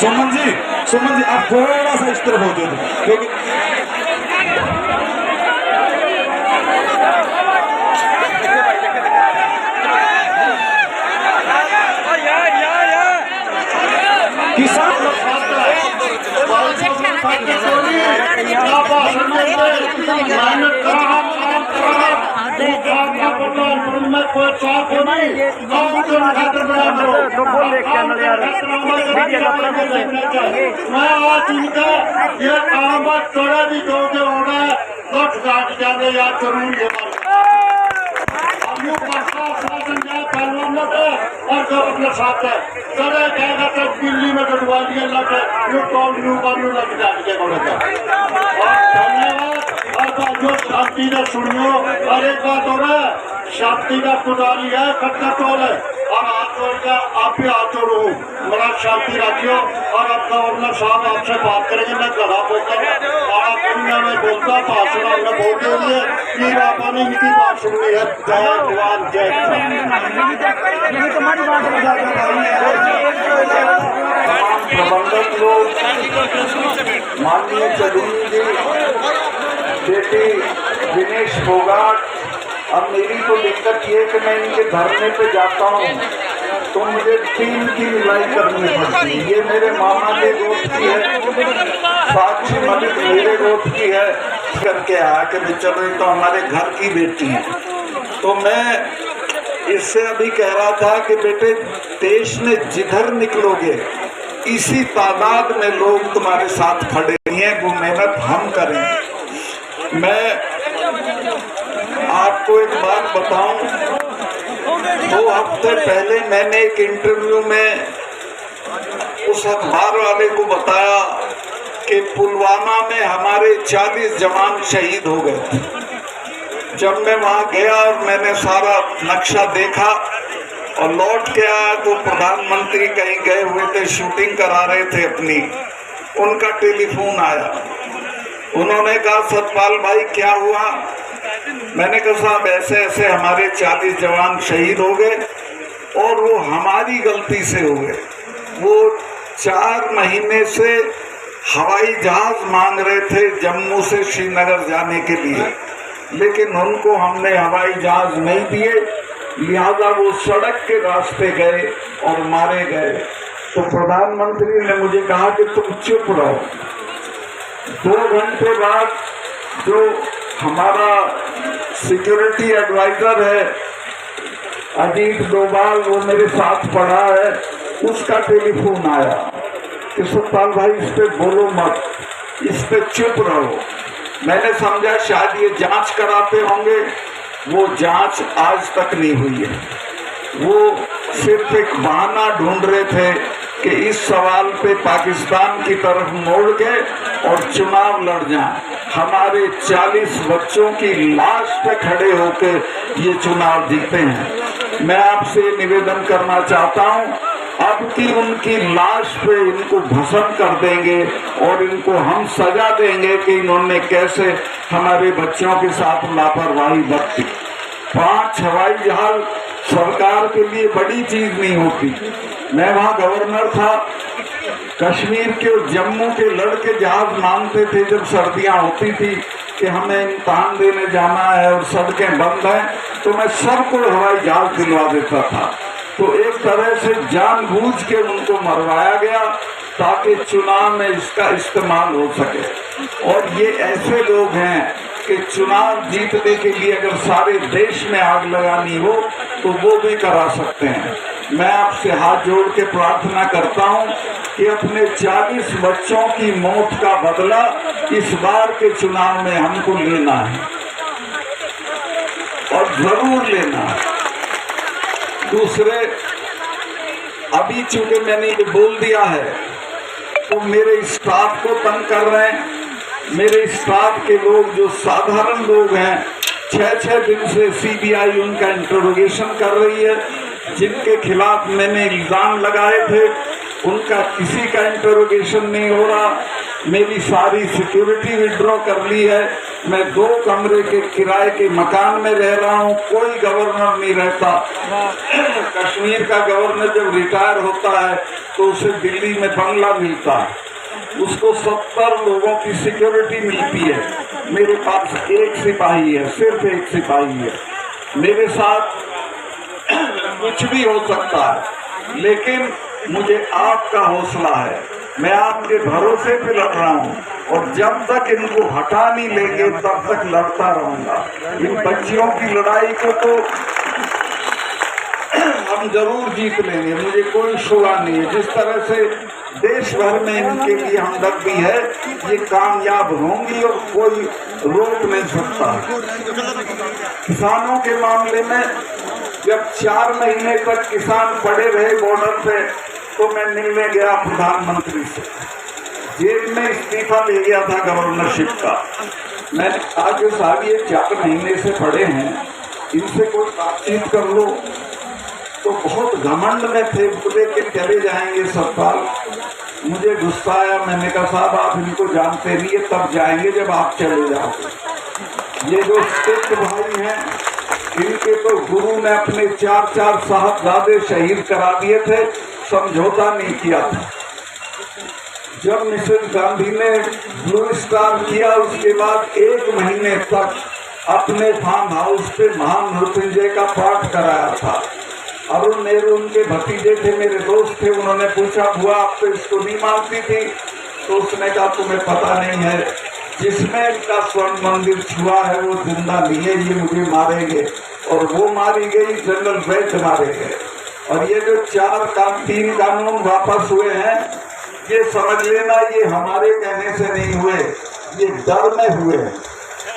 सुमन जी आप थोड़ा सा इस तरफ हो जाओ क्योंकि किसान मैं आज इनका ये काम थोड़ा भी दोगे होगा तो काट जाने याद करूंगे और गवर्नर साहब है करे कहेगा तो दिल्ली में कटवा दिया लगे लग जाएंगे धन्यवाद। और जो शांति ने सुनियो और एक बात हो रहा है शांति का पुजारी है खट्टा टोल है और हाथ जोड़ के आप भी हाथ जोड़ो बड़ा शांति रखियो। और अब गवर्नर साहब आपसे बात करेंगे मैं गला बोलता दुनिया में बोलता भाषण हमने बोलते हुए कि बाबा ने इनकी बात सुननी है। जय जवान जय प्रबंधक लोग माननीय चंद्रनी जी बेटी दिनेश फोगाट। अब मेरी तो दिक्कत ये कि मैं इनके धरने पे जाता हूँ तो मुझे टीम की मिलाई करनी पड़ती है। ये मेरे मामा के गोद की है, साक्षी मलिक मेरे गोद की है करके आया कि चलो तो हमारे घर की बेटी है। तो मैं इससे अभी कह रहा था कि बेटे देश में जिधर निकलोगे इसी तादाद में लोग तुम्हारे साथ खड़े हैं, वो मेहनत हम करेंगे। मैं आपको एक बात बताऊं, 2 हफ्ते पहले मैंने एक इंटरव्यू में उस अखबार वाले को बताया कि पुलवामा में हमारे 40 जवान शहीद हो गए थे। जब मैं वहां गया और मैंने सारा नक्शा देखा और लौट के आया तो प्रधानमंत्री कहीं गए हुए थे, शूटिंग करा रहे थे अपनी, उनका टेलीफोन आया। उन्होंने कहा सतपाल भाई क्या हुआ? मैंने कहा साहब ऐसे ऐसे हमारे 40 जवान शहीद हो गए और वो हमारी गलती से हो गए। वो 4 महीने से हवाई जहाज मांग रहे थे जम्मू से श्रीनगर जाने के लिए, लेकिन उनको हमने हवाई जहाज नहीं दिए, लिहाजा वो सड़क के रास्ते गए और मारे गए। तो प्रधानमंत्री ने मुझे कहा कि तुम चुप रहो। 2 घंटे बाद जो हमारा सिक्योरिटी एडवाइजर है अजीत डोभाल, वो मेरे साथ पढ़ा है, उसका टेलीफोन आया कि सतपाल भाई इस पे बोलो मत, इस पे चुप रहो। मैंने समझा शायद ये जांच कराते होंगे, वो जांच आज तक नहीं हुई है। वो सिर्फ एक बहाना ढूंढ रहे थे कि इस सवाल पे पाकिस्तान की तरफ मोड़ के और चुनाव लड़ जाएं। हमारे 40 बच्चों की लाश पे खड़े होकर ये चुनाव जीते हैं। मैं आपसे निवेदन करना चाहता हूं, अब की उनकी लाश पे इनको भस्म कर देंगे और इनको हम सजा देंगे कि इन्होंने कैसे हमारे बच्चों के साथ लापरवाही बरती। 5 हवाई जहाज सरकार के लिए बड़ी चीज नहीं होती। मैं वहाँ गवर्नर था, कश्मीर के और जम्मू के लड़के जहाज मांगते थे जब सर्दियां होती थी कि हमें इम्तहान देने जाना है और सड़कें बंद हैं, तो मैं सबको हवाई जहाज दिलवा देता था। तो एक तरह से जानबूझ के उनको मरवाया गया ताकि चुनाव में इसका इस्तेमाल हो सके। और ये ऐसे लोग हैं कि चुनाव जीतने के लिए अगर सारे देश में आग लगानी हो तो वो भी करा सकते हैं। मैं आपसे हाथ जोड़ के प्रार्थना करता हूं कि अपने 40 बच्चों की मौत का बदला इस बार के चुनाव में हमको लेना है और जरूर लेना है। दूसरे, अभी चूंकि मैंने ये बोल दिया है तो मेरे स्टाफ को तंग कर रहे हैं। मेरे स्टाफ के लोग जो साधारण लोग हैं 6-6 दिन से सीबीआई उनका इंटरोगेशन कर रही है। जिनके खिलाफ मैंने इल्जाम लगाए थे उनका किसी का इंटरोगेशन नहीं हो रहा। मेरी सारी सिक्योरिटी विड्रॉ कर ली है। मैं 2 कमरे के किराए के मकान में रह रहा हूँ, कोई गवर्नर नहीं रहता। कश्मीर का गवर्नर जब रिटायर होता है तो उसे दिल्ली में बंगला मिलता है, उसको 70 लोगों की सिक्योरिटी मिलती है। मेरे पास एक सिपाही है, सिर्फ एक सिपाही है। मेरे साथ कुछ भी हो सकता है, लेकिन मुझे आपका हौसला है। मैं आपके भरोसे पे लड़ रहा हूँ और जब तक इनको हटा नहीं लेंगे तब तक लड़ता रहूंगा। इन बच्चियों की लड़ाई को तो हम जरूर जीत लेंगे, मुझे कोई शुरा नहीं है। जिस तरह से देश भर में इनके लिए हमदर्दी है, ये कामयाब होंगी और कोई रोक नहीं सकता। किसानों के मामले में जब 4 महीने तक किसान पड़े रहे बॉर्डर पे, तो मैं मिलने गया प्रधानमंत्री से। जेल में इस्तीफा ले गया था गवर्नरशिप का। मैंने कहा कि साहब ये 4 महीने से पड़े हैं, इनसे कोई बातचीत कर लो। तो बहुत घमंड में थे, बोले कि चले जाएंगे सतपाल। मुझे गुस्सा आया, मैंने कहा साहब आप इनको जानते नहीं है, तब जाएंगे जब आप चले जाओगे। ये जो सिख भाई हैं, इनके तो गुरु ने अपने 4 साहबजादे शहीद करा दिए थे, समझौता नहीं किया था। जब मिसेस गांधी ने ब्लू स्टार किया, उसके बाद 1 महीने तक अपने फार्म हाउस पे महामृत्युंजय का पाठ कराया था। अरुण नेहरू उनके भतीजे थे, मेरे दोस्त थे। उन्होंने पूछा बुआ आप तो इसको नहीं मानती थी? तो उसने कहा तुम्हें पता नहीं है, जिसमें इनका स्वर्ण मंदिर छुआ है वो जिंदा नहीं है, ये मुझे मारेंगे। और वो मारी गई, जनरल वैद्य मारे गए। और ये जो 3 कानून वापस हुए हैं, ये समझ लेना ये हमारे कहने से नहीं हुए, ये डर में हुए।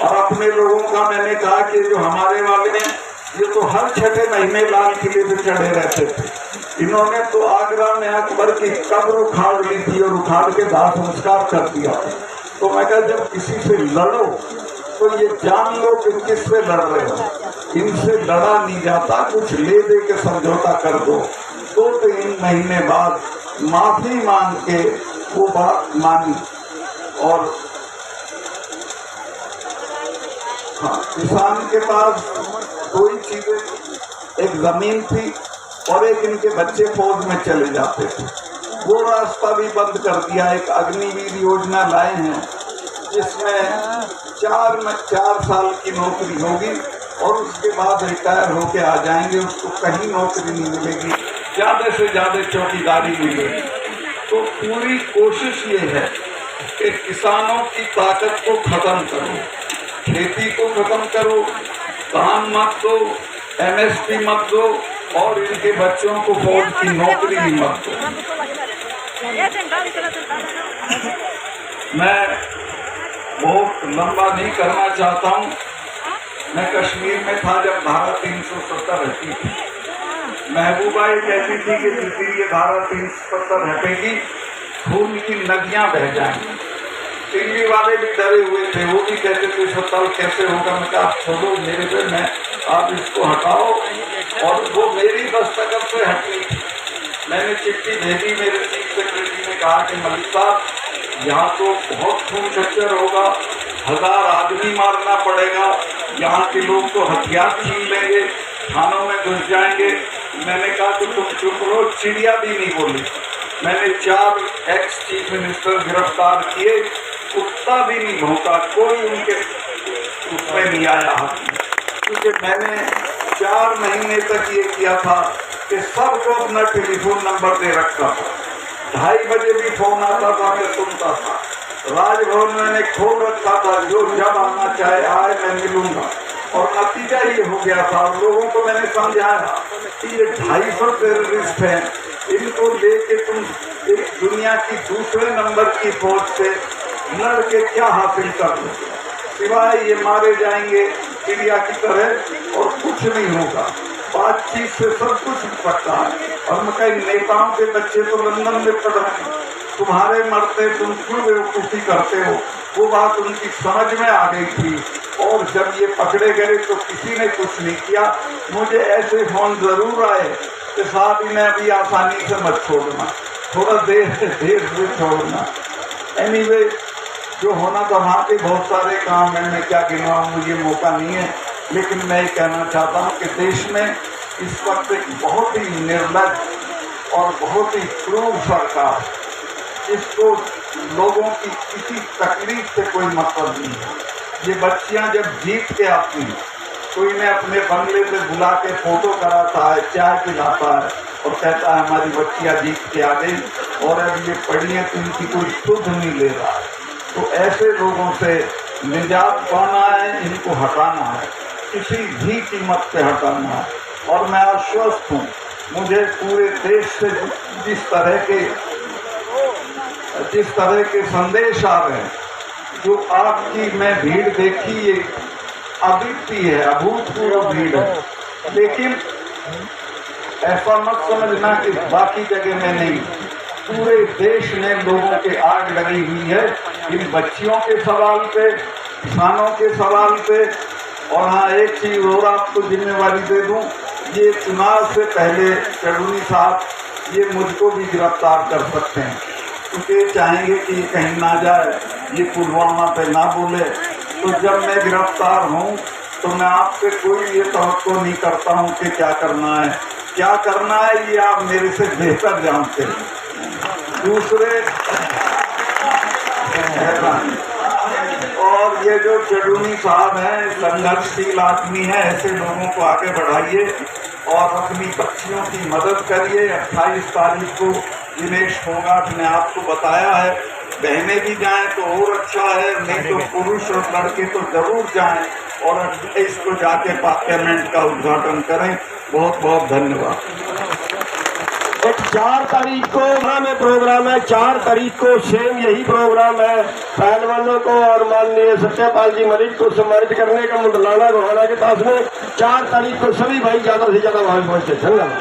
और अपने लोगों का मैंने कहा कि जो हमारे वाले हैं, ये तो हर 6ठे महीने लाल किले पे चढ़े रहते थे। इन्होंने तो आगरा में अकबर की कब्र उखाड़ ली थी और उखाड़ के दाह संस्कार कर दिया। तो मैं कहा जब किसी से लड़ो तो ये जान लो कि किससे लड़ रहे हो, इनसे लड़ा नहीं जाता, कुछ ले दे के समझौता कर दो। 2-3 महीने बाद माफी मांग के वो बात मानी। और हाँ, किसान के पास 2 ही चीजें, एक जमीन थी और एक इनके बच्चे फौज में चले जाते थे। वो रास्ता भी बंद कर दिया। एक अग्निवीर योजना लाए हैं, जिसमें 4 साल की नौकरी होगी और उसके बाद रिटायर होके आ जाएंगे, उसको कहीं नौकरी नहीं मिलेगी, ज्यादा से ज्यादा चौकीदारी मिलेगी। तो पूरी कोशिश ये है कि किसानों की ताकत को खत्म करो, खेती को खत्म करो, धान मत दो, MSP मत दो और इनके बच्चों को फौज की नौकरी भी मत दो। मैं बहुत लंबा नहीं करना चाहता हूँ। मैं कश्मीर में था जब धारा 370 हटी थी। महबूबा ये कहती थी कि जितनी ये धारा 370 हटेगी खून की नदियां बह जाएंगी। दिल्ली वाले भी डरे हुए थे, वो भी कहते थे सत्ताल कैसे होगा। मैं कहा छोड़ो मेरे पे, मैं आप इसको हटाओ। और वो मेरी दस्तखत से हटी थी। मैंने चिट्ठी भेजी, मेरे चीफ सेक्रेटरी ने कहा कि मलिक साहब यहाँ तो बहुत खून खच्चर होगा, 1000 आदमी मारना पड़ेगा, यहाँ के लोग तो हथियार छीन लेंगे, थानों में घुस जाएंगे। मैंने कहा कि तुम चुप रहो, चिड़िया भी नहीं बोली। मैंने 4 एक्स चीफ मिनिस्टर गिरफ्तार किए, कुत्ता भी नहीं भौंका, कोई उनके उसमें नहीं आया। क्योंकि मैंने 4 महीने तक ये किया था कि सबको अपना टेलीफोन नंबर दे रखा था। 2:30 बजे भी फोन आता था, मैं सुनता था। राजभवन में मैंने खोल रखा था, जो जब आना चाहे आए, मैं मिलूंगा। और नतीजा ये हो गया था। लोगों को मैंने समझाया कि ये 250 टेररिस्ट हैं, इनको लेके तुम एक दुनिया की दूसरे नंबर की फौज से लड़ के क्या हासिल कर लो, सिवाय ये मारे जाएंगे चिड़िया की तरह और कुछ नहीं होगा। बातचीत से सब कुछ पड़ता है। और मैं कई नेताओं के बच्चे तो लंदन में पढ़ रहे हैं, तुम्हारे मरते तुम क्यों बेवकूफ़ी करते हो, वो बात उनकी समझ में आ गई थी। और जब ये पकड़े गए तो किसी ने कुछ नहीं किया। मुझे ऐसे फोन जरूर आए कि साहब इन्हें अभी आसानी से मत छोड़ना, थोड़ा देर से छोड़ना। एनीवे, जो होना था वहाँ के बहुत सारे काम है, मैं क्या गिनवाऊँ, मुझे मौका नहीं है। लेकिन मैं ये कहना चाहता हूँ कि देश में इस वक्त एक बहुत ही निर्लज और बहुत ही क्रूर सरकार, इसको लोगों की किसी तकलीफ से कोई मतलब नहीं है। ये बच्चियां जब जीत के आती हैं तो इन्हें अपने बंगले से बुला के फोटो कराता है, चाय पिलाता है और कहता है हमारी बच्चियां जीत के आ गई और अब ये पढ़ी है तो इनकी कोई शुद्ध नहीं ले रहा है। तो ऐसे लोगों से निजात पाना है, इनको हटाना है, किसी भी कीमत पे हटाना है। और मैं आश्वस्त हूँ, मुझे पूरे देश से जिस तरह के संदेश आ रहे हैं, जो आपकी मैं भीड़ देखी, ये अद्वितीय है, अभूतपूर्व भीड़ है। लेकिन ऐसा मत समझना कि बाकी जगह में नहीं, पूरे देश में लोगों के आग लगी हुई है इन बच्चियों के सवाल पे, किसानों के सवाल पे। और हाँ, एक चीज और आपको जिम्मेवारी दे दूं, ये चुनाव से पहले चढ़ूनी साहब ये मुझको भी गिरफ्तार कर सकते हैं, क्योंकि चाहेंगे कि ये कहीं ना जाए, ये पुलवामा पे ना बोले। तो जब मैं गिरफ्तार हूँ तो मैं आपसे कोई ये तवक्को नहीं करता हूँ कि क्या करना है, ये आप मेरे से बेहतर जानते हैं। दूसरे और ये जो चढ़ूनी साहब हैं, संघर्षशील आदमी है, ऐसे लोगों को आगे बढ़ाइए और अपनी बच्चियों की मदद करिए। 28 तारीख को दिनेश फोगाट ने आपको बताया है, बहनें भी जाएं तो और अच्छा है, नहीं तो पुरुष और लड़के तो जरूर जाएं और इसको जाके पार्लियामेंट का उद्घाटन करें। बहुत बहुत धन्यवाद। 4 तारीख को में प्रोग्राम है, 4 तारीख को सेम यही प्रोग्राम है। पहलवानों को और माननीय सत्यपाल जी मलिक को सम्मानित करने का मुंडलाना घोड़ाना के पास में 4 तारीख को सभी भाई ज्यादा से ज्यादा वहां पहुंचे। धन्यवाद।